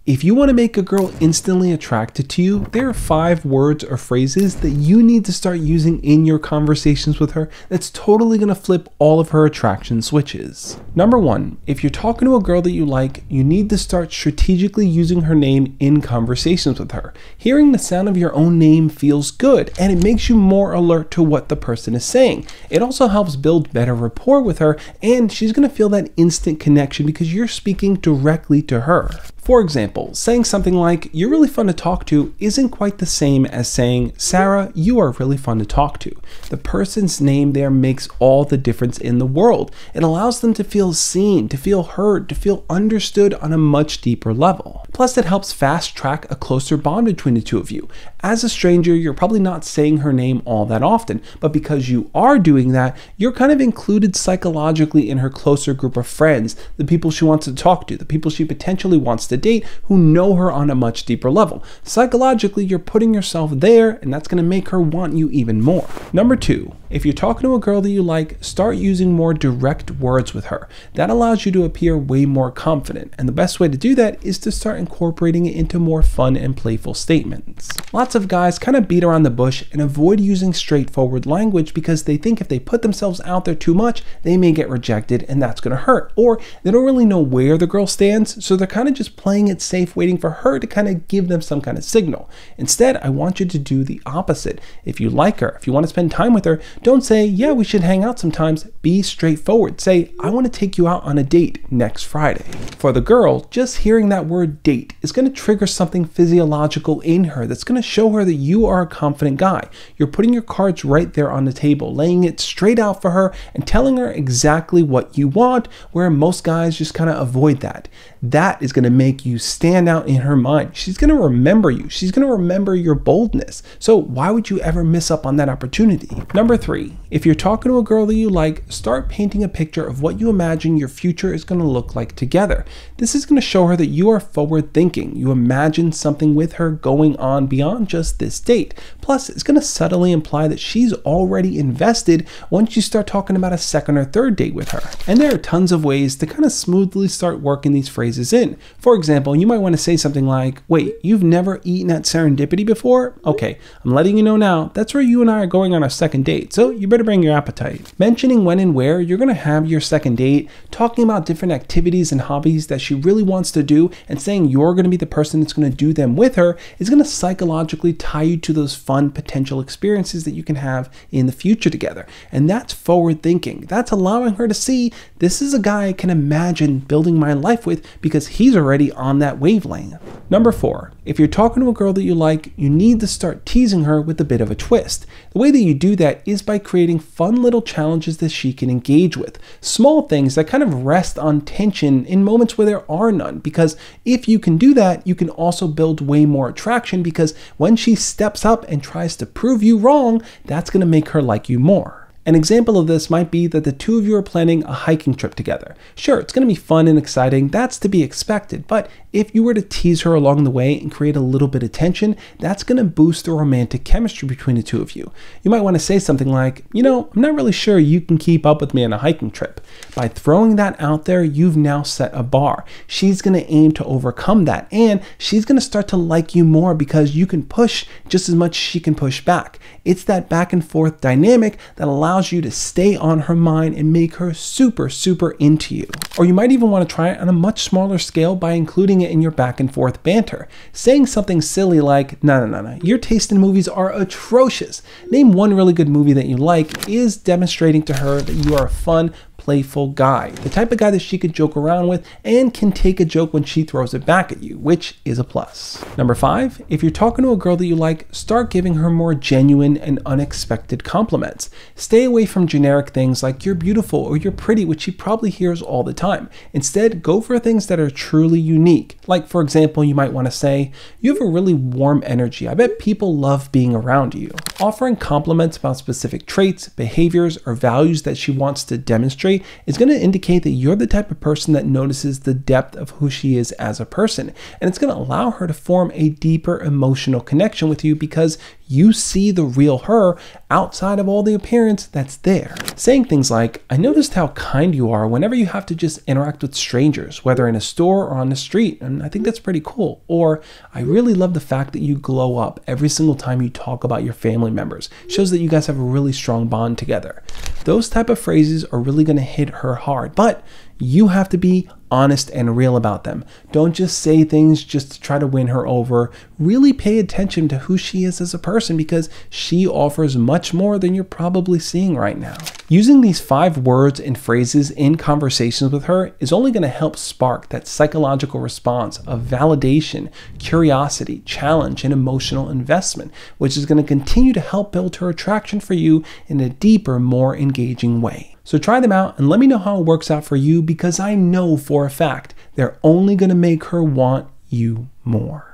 If you want to make a girl instantly attracted to you, there are 5 words or phrases that you need to start using in your conversations with her that's totally going to flip all of her attraction switches. Number 1, if you're talking to a girl that you like, you need to start strategically using her name in conversations with her. Hearing the sound of your own name feels good, and it makes you more alert to what the person is saying. It also helps build better rapport with her, and she's going to feel that instant connection because you're speaking directly to her. For example, saying something like, "You're really fun to talk to," isn't quite the same as saying, "Sarah, you are really fun to talk to." The person's name there makes all the difference in the world. It allows them to feel seen, to feel heard, to feel understood on a much deeper level. Plus, it helps fast track a closer bond between the two of you. As a stranger, you're probably not saying her name all that often, but because you are doing that, you're kind of included psychologically in her closer group of friends, the people she wants to talk to, the people she potentially wants to date, who know her on a much deeper level. Psychologically, you're putting yourself there, and that's going to make her want you even more. Number 2, if you're talking to a girl that you like, start using more direct words with her. That allows you to appear way more confident, and the best way to do that is to start incorporating it into more fun and playful statements. Lots of guys kind of beat around the bush and avoid using straightforward language because they think if they put themselves out there too much, they may get rejected and that's going to hurt. Or they don't really know where the girl stands, so they're kind of just playing it safe, waiting for her to kind of give them some kind of signal. Instead, I want you to do the opposite. If you like her, if you want to spend time with her, don't say, "Yeah, we should hang out sometimes." Be straightforward. Say, "I want to take you out on a date next Friday." For the girl, just hearing that word date is going to trigger something physiological in her that's going to show her that you are a confident guy. You're putting your cards right there on the table, laying it straight out for her and telling her exactly what you want, where most guys just kind of avoid that. That is going to make you stand out in her mind. She's going to remember you. She's going to remember your boldness. So why would you ever miss up on that opportunity? Number 3, if you're talking to a girl that you like, start painting a picture of what you imagine your future is going to look like together. This is going to show her that you are forward thinking. You imagine something with her going on beyond just this date. Plus, it's going to subtly imply that she's already invested once you start talking about a second or third date with her. And there are tons of ways to kind of smoothly start working these phrases in. For example, you might want to say something like, "Wait, you've never eaten at Serendipity before? Okay, I'm letting you know now, that's where you and I are going on our second date, so you better bring your appetite." Mentioning when and where you're going to have your second date, talking about different activities and hobbies that she really wants to do, and saying you're going to be the person that's going to do them with her is going to psychologically tie you to those fun potential experiences that you can have in the future together. And that's forward thinking. That's allowing her to see, this is a guy I can imagine building my life with because he's already on that wavelength. Number 4, if you're talking to a girl that you like, you need to start teasing her with a bit of a twist. The way that you do that is by creating fun little challenges that she can engage with. Small things that kind of rest on tension in moments where there are none, because if you can do that, you can also build way more attraction, because when she steps up and tries to prove you wrong, that's going to make her like you more. An example of this might be that the two of you are planning a hiking trip together. Sure, it's going to be fun and exciting, that's to be expected, but if you were to tease her along the way and create a little bit of tension, that's going to boost the romantic chemistry between the two of you. You might want to say something like, "You know, I'm not really sure you can keep up with me on a hiking trip." By throwing that out there, you've now set a bar. She's going to aim to overcome that, and she's going to start to like you more because you can push just as much as she can push back. It's that back and forth dynamic that allows you to stay on her mind and make her super, super into you. Or you might even want to try it on a much smaller scale by including it in your back and forth banter. Saying something silly like, no, your taste in movies are atrocious. Name one really good movie that you like is demonstrating to her that you are a fun, playful guy, the type of guy that she could joke around with and can take a joke when she throws it back at you, which is a plus. Number 5, if you're talking to a girl that you like, start giving her more genuine and unexpected compliments. Stay away from generic things like "you're beautiful" or "you're pretty," which she probably hears all the time. Instead, go for things that are truly unique. Like, for example, you might want to say, "You have a really warm energy. I bet people love being around you." Offering compliments about specific traits, behaviors, or values that she wants to demonstrate trait is going to indicate that you're the type of person that notices the depth of who she is as a person. And it's going to allow her to form a deeper emotional connection with you because you see the real her outside of all the appearance that's there. Saying things like, I noticed how kind you are whenever you have to just interact with strangers, whether in a store or on the street, and I think that's pretty cool. Or, I really love the fact that you glow up every single time you talk about your family members. Shows that you guys have a really strong bond together. Those type of phrases are really going to hit her hard, but you have to be honest and real about them. Don't just say things just to try to win her over. Really pay attention to who she is as a person because she offers much more than you're probably seeing right now. Using these 5 words and phrases in conversations with her is only going to help spark that psychological response of validation, curiosity, challenge, and emotional investment, which is going to continue to help build her attraction for you in a deeper, more engaging way. So try them out and let me know how it works out for you because I know for a fact they're only going to make her want you more.